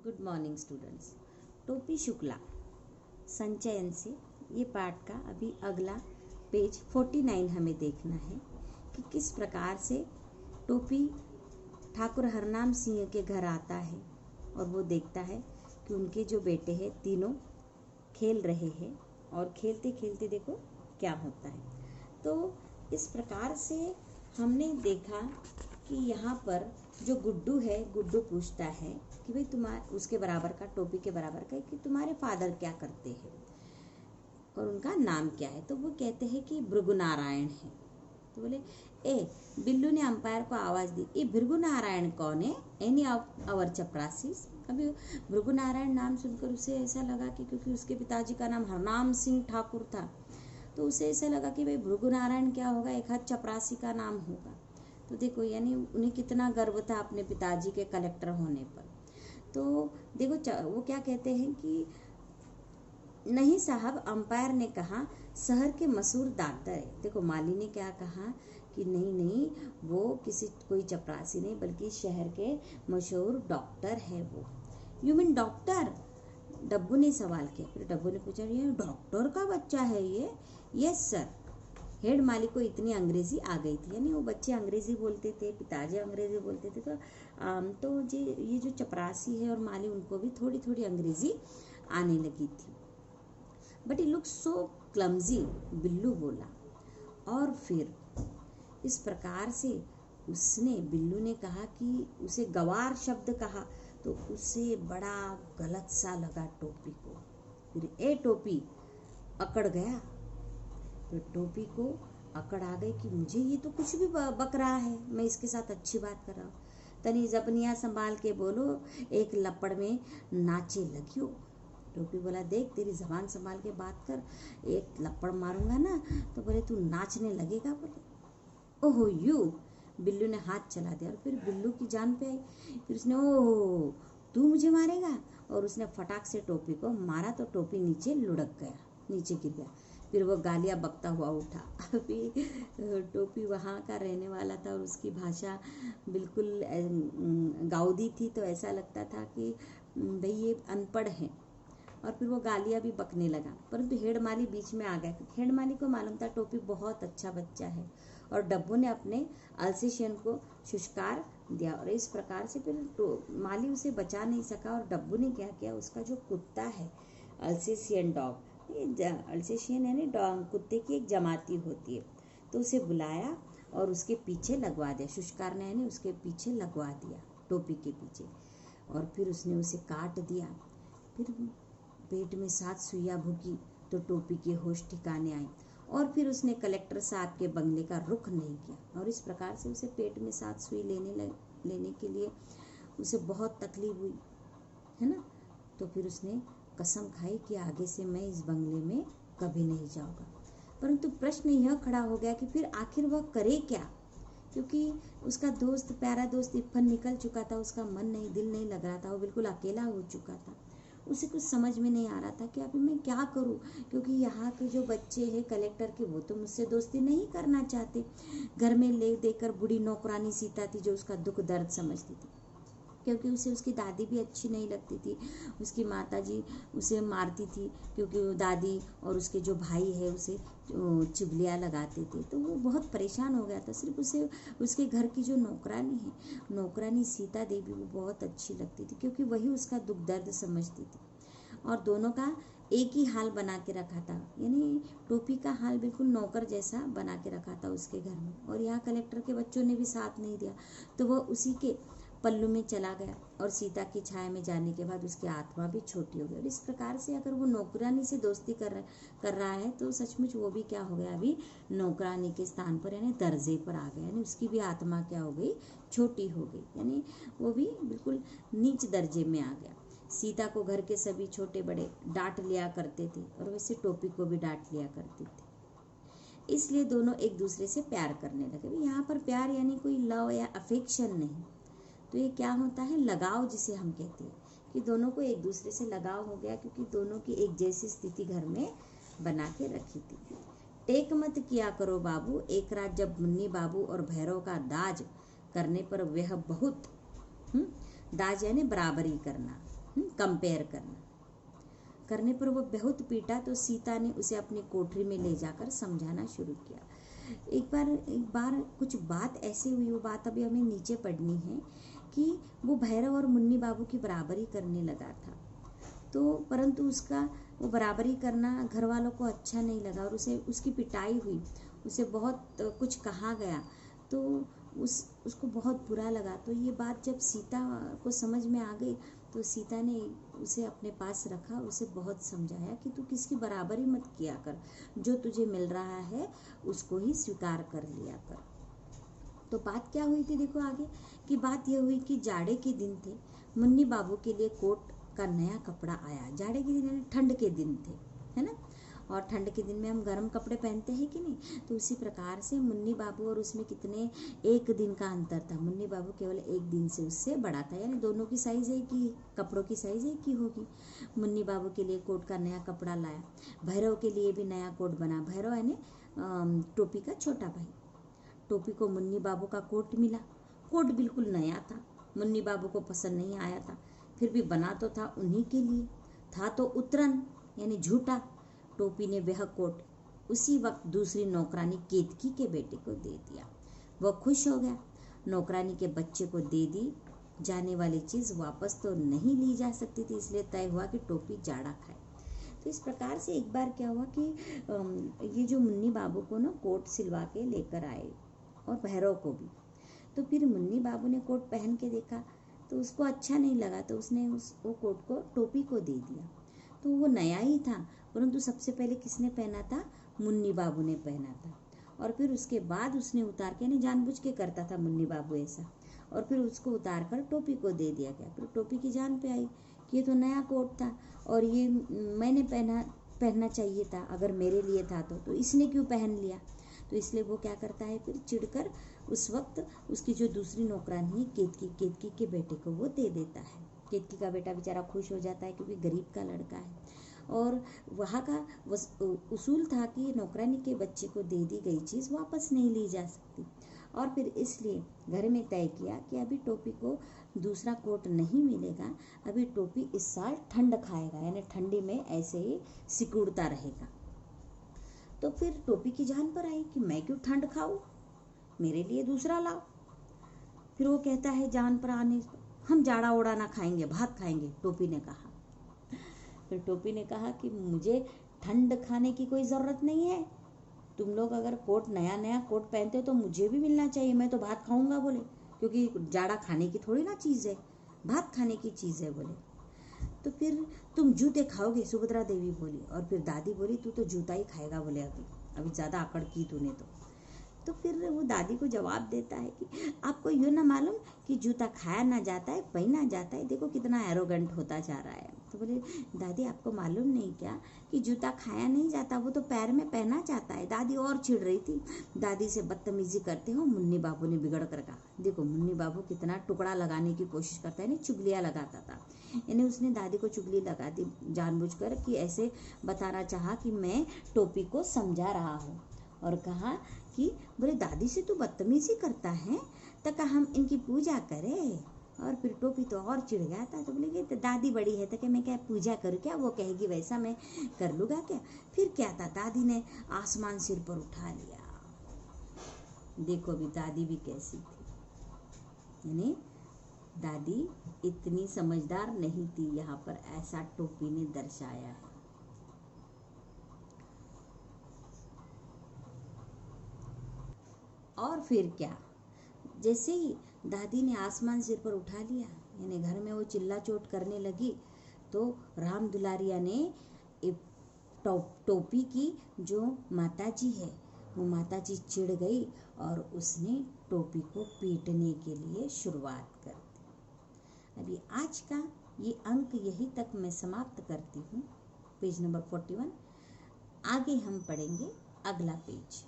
Good morning students. टोपी शुक्ला संचयन से ये पाठ का अभी अगला पेज 49 हमें देखना है कि किस प्रकार से टोपी ठाकुर हरनाम सिंह के घर आता है और वो देखता है कि उनके जो बेटे हैं तीनों खेल रहे हैं और खेलते खेलते देखो क्या होता है। तो इस प्रकार से हमने देखा कि यहाँ पर जो गुड्डू है, गुड्डू पूछता है कि भाई तुम्हारे उसके बराबर का, टोपी के बराबर का, कि तुम्हारे फादर क्या करते हैं और उनका नाम क्या है। तो वो कहते हैं कि भृगुनारायण है। तो बोले बिल्लू ने अंपायर को आवाज दी, ये भृगुनारायण कौन है? Any of our chaprasis. अभी भृगुनारायण नाम सुनकर उसे ऐसा लगा कि क्योंकि उसके पिताजी का नाम हरनाम सिंह ठाकुर था तो उसे ऐसा लगा कि भाई भृगुनारायण क्या होगा, एक हाथ चपरासी का नाम होगा। तो देखो यानी उन्हें कितना गर्व था अपने पिताजी के कलेक्टर होने पर। तो देखो वो क्या कहते हैं कि नहीं साहब, अंपायर ने कहा शहर के मशहूर डॉक्टर है। देखो माली ने क्या कहा कि नहीं वो कोई चपरासी नहीं बल्कि शहर के मशहूर डॉक्टर है वो। You mean doctor? डब्बू ने सवाल किया। फिर डब्बू ने पूछा ये डॉक्टर का बच्चा है ये? Yes sir. हेड माली को इतनी अंग्रेजी आ गई थी, यानी वो बच्चे अंग्रेजी बोलते थे, पिताजी अंग्रेजी बोलते थे। तो ये जो चपरासी है और माली, उनको भी थोड़ी थोड़ी अंग्रेजी आने लगी थी। But it looks so clumsy, Billu बोला। और फिर इस प्रकार से बिल्लू ने कहा कि उसे गवार शब्द कहा तो उसे बड़ा गलत सा लगा टोपी को। फिर टोपी अकड़ गया। तो टोपी को अकड़ आ गई कि मुझे ये तो कुछ भी बक रहा है, मैं इसके साथ अच्छी बात कर रहा हूँ। तनी जबनिया संभाल के बोलो, एक लपड़ में नाचे लगियो। टोपी बोला देख तेरी जबान संभाल के बात कर, एक लपड़ मारूंगा ना तो बोले तू नाचने लगेगा। बोले ओहो यू। बिल्लू ने हाथ चला दिया और फिर बिल्लू की जान पे आई। फिर उसने ओह तू मुझे मारेगा, और उसने फटाक से टोपी को मारा तो टोपी नीचे लुढ़क गया, नीचे गिर गया। फिर वो गालियाँ बकता हुआ उठा। अभी टोपी वहाँ का रहने वाला था और उसकी भाषा बिल्कुल गाउदी थी, तो ऐसा लगता था कि भाई ये अनपढ़ है। और फिर वो गालियाँ भी बकने लगा। परंतु हेड माली बीच में आ गया। हेड माली को मालूम था टोपी बहुत अच्छा बच्चा है और डब्बू ने अपने अल्सेशियन को शुष्कार दिया। और इस प्रकार से फिर माली उसे बचा नहीं सका और डब्बू ने क्या किया, उसका जो कुत्ता है अल्सेशियन डॉग, अल्सेशियन यानी कुत्ते की एक जमाती होती है, तो उसे बुलाया और उसके पीछे लगवा दिया। शुष्कार ने यानी उसके पीछे लगवा दिया, टोपी के पीछे। और फिर उसने उसे काट दिया। फिर पेट में 7 सुइयां भूकी तो टोपी के होश ठिकाने आई और फिर उसने कलेक्टर साहब के बंगले का रुख नहीं किया। और इस प्रकार से उसे पेट में 7 सुई लेने के लिए उसे बहुत तकलीफ हुई, है ना। तो फिर उसने कसम खाई कि आगे से मैं इस बंगले में कभी नहीं जाऊंगा। परंतु प्रश्न यह खड़ा हो गया कि फिर आखिर वह करे क्या, क्योंकि उसका दोस्त, प्यारा दोस्त इरफान निकल चुका था, उसका मन नहीं, दिल नहीं लग रहा था, वो बिल्कुल अकेला हो चुका था। उसे कुछ समझ में नहीं आ रहा था कि अभी मैं क्या करूं, क्योंकि यहाँ के जो बच्चे हैं कलेक्टर के, वो तो मुझसे दोस्ती नहीं करना चाहते। घर में ले देकर बूढ़ी नौकरानी सीता थी जो उसका दुख दर्द समझती थी, क्योंकि उसे उसकी दादी भी अच्छी नहीं लगती थी। उसकी माताजी उसे मारती थी क्योंकि वो दादी और उसके जो भाई है उसे चुगलियाँ लगाते थे। तो वो बहुत परेशान हो गया था। सिर्फ उसे उसके घर की जो नौकरानी है, नौकरानी सीता देवी, वो बहुत अच्छी लगती थी क्योंकि वही उसका दुख दर्द समझती थी। और दोनों का एक ही हाल बना के रखा था, यानी टोपी का हाल बिल्कुल नौकर जैसा बना के रखा था उसके घर में। और यहाँ कलेक्टर के बच्चों ने भी साथ नहीं दिया, तो वह उसी के पल्लू में चला गया। और सीता की छाया में जाने के बाद उसकी आत्मा भी छोटी हो गई। और इस प्रकार से अगर वो नौकरानी से दोस्ती कर रहा है तो सचमुच वो भी क्या हो गया, अभी नौकरानी के स्थान पर यानी दर्जे पर आ गया, यानी उसकी भी आत्मा क्या हो गई, छोटी हो गई, यानी वो भी बिल्कुल नीच दर्जे में आ गया। सीता को घर के सभी छोटे बड़े डांट लिया करते थे और वैसे टोपी को भी डांट लिया करते थे। इसलिए दोनों एक दूसरे से प्यार करने लगे। यहाँ पर प्यार यानी कोई लव या अफेक्शन नहीं, तो ये क्या होता है, लगाव, जिसे हम कहते हैं कि दोनों को एक दूसरे से लगाव हो गया क्योंकि दोनों की एक जैसी स्थिति घर में बना के रखी थी। टेक मत किया करो बाबू, एक रात जब मुन्नी बाबू और भैरव का दाज करने पर वह बहुत दाज यानी बराबरी करना, कंपेयर करने पर वो बहुत पीटा तो सीता ने उसे अपनी कोठरी में ले जाकर समझाना शुरू किया। एक बार कुछ बात ऐसी हुई, वो बात अभी हमें नीचे पढ़नी है, कि वो भैरव और मुन्नी बाबू की बराबरी करने लगा था। तो परंतु उसका वो बराबरी करना घर वालों को अच्छा नहीं लगा और उसकी पिटाई हुई, उसे बहुत कुछ कहा गया, तो उसको बहुत बुरा लगा। तो ये बात जब सीता को समझ में आ गई तो सीता ने उसे अपने पास रखा, उसे बहुत समझाया कि तू किसकी बराबरी मत किया कर, जो तुझे मिल रहा है उसको ही स्वीकार कर लिया कर। तो बात क्या हुई थी, देखो आगे की बात यह हुई कि जाड़े के दिन थे, मुन्नी बाबू के लिए कोट का नया कपड़ा आया। जाड़े के दिन यानी ठंड के दिन थे, है ना, और ठंड के दिन में हम गर्म कपड़े पहनते हैं कि नहीं, तो उसी प्रकार से मुन्नी बाबू और उसमें कितने एक दिन का अंतर था। मुन्नी बाबू केवल एक दिन से उससे बड़ा था, यानी दोनों की साइज एक ही, कपड़ों की साइज एक ही होगी। मुन्नी बाबू के लिए कोट का नया कपड़ा लाया, भैरव के लिए भी नया कोट बना। भैरव यानी टोपी का छोटा भाई। टोपी को मुन्नी बाबू का कोट मिला, कोट बिल्कुल नया था, मुन्नी बाबू को पसंद नहीं आया था, फिर भी बना तो था उन्हीं के लिए, था तो उतरन यानी झूठा। टोपी ने वह कोट उसी वक्त दूसरी नौकरानी केतकी के बेटे को दे दिया। वह खुश हो गया। नौकरानी के बच्चे को दे दी जाने वाली चीज़ वापस तो नहीं ली जा सकती थी, इसलिए तय हुआ कि टोपी जाड़ा खाए। तो इस प्रकार से एक बार क्या हुआ कि ये जो मुन्नी बाबू को ना कोट सिलवा के लेकर आए और भैरव को भी। तो फिर मुन्नी बाबू ने कोट पहन के देखा तो उसको अच्छा नहीं लगा, तो उसने वो कोट को टोपी को दे दिया। तो वो नया ही था, परंतु सबसे पहले किसने पहना था, मुन्नी बाबू ने पहना था। और फिर उसके बाद उसने उतार के, यानी जानबूझ के करता था मुन्नी बाबू ऐसा, और फिर उसको उतार कर टोपी को दे दिया गया। फिर टोपी की जान पे आई कि ये तो नया कोट था और ये मैंने पहनना चाहिए था, अगर मेरे लिए था तो इसने क्यों पहन लिया। तो इसलिए वो क्या करता है, फिर चिढ़कर उस वक्त उसकी जो दूसरी नौकरानी है केतकी के बेटे को वो दे देता है। केतकी का बेटा बेचारा खुश हो जाता है क्योंकि गरीब का लड़का है। और वहाँ का उसूल था कि नौकरानी के बच्चे को दे दी गई चीज़ वापस नहीं ली जा सकती। और फिर इसलिए घर में तय किया कि अभी टोपी को दूसरा कोट नहीं मिलेगा, अभी टोपी इस साल ठंड खाएगा, यानी ठंडी में ऐसे ही सिकुड़ता रहेगा। तो फिर टोपी की जान पर आई कि मैं क्यों ठंड खाऊं, मेरे लिए दूसरा लाओ। फिर वो कहता है जान पर आने, हम जाड़ा ओड़ा ना खाएंगे, भात खाएंगे, टोपी ने कहा। फिर टोपी ने कहा कि मुझे ठंड खाने की कोई ज़रूरत नहीं है, तुम लोग अगर कोट नया कोट पहनते हो तो मुझे भी मिलना चाहिए, मैं तो भात खाऊंगा बोले, क्योंकि जाड़ा खाने की थोड़ी ना चीज़ है, भात खाने की चीज़ है बोले। तो फिर तुम जूते खाओगे, सुभद्रा देवी बोली। और फिर दादी बोली तू तो जूता ही खाएगा बोले, अभी ज़्यादा अकड़ की तूने तो फिर वो दादी को जवाब देता है कि आपको यूँ ना मालूम कि जूता खाया ना जाता है पहना जाता है, देखो कितना एरोगेंट होता जा रहा है। तो बोले दादी आपको मालूम नहीं क्या कि जूता खाया नहीं जाता, वो तो पैर में पहना जाता है। दादी और चिढ़ रही थी, दादी से बदतमीजी करते हो मुन्नी बाबू ने बिगड़ कर कहा। देखो मुन्नी बाबू कितना टुकड़ा लगाने की कोशिश करता है, नहीं चुगलियाँ लगाता था, यानी उसने दादी को चुगली लगा दी जानबूझकर कि ऐसे बताना चाहा कि मैं टोपी को समझा रहा हूँ। और कहा कि बोले दादी से तू बदतमीजी करता है, तो कहा हम इनकी पूजा करें। और फिर टोपी तो और चिढ़ गया था, तो बोले कि दादी बड़ी है तो क्या मैं क्या पूजा करूँ क्या, वो कहेगी वैसा मैं कर लूँगा क्या। फिर क्या था, दादी ने आसमान सिर पर उठा लिया। देखो अभी दादी भी कैसी थी, यानी दादी इतनी समझदार नहीं थी, यहाँ पर ऐसा टोपी ने दर्शाया है। और फिर क्या, जैसे ही दादी ने आसमान सिर पर उठा लिया, यानी घर में वो चिल्ला चोट करने लगी, तो राम दुलारिया ने टोपी की जो माताजी है वो माताजी चिढ़ गई और उसने टोपी को पीटने के लिए शुरुआत कर दी। अभी आज का ये अंक यही तक मैं समाप्त करती हूँ, पेज नंबर 41। आगे हम पढ़ेंगे अगला पेज।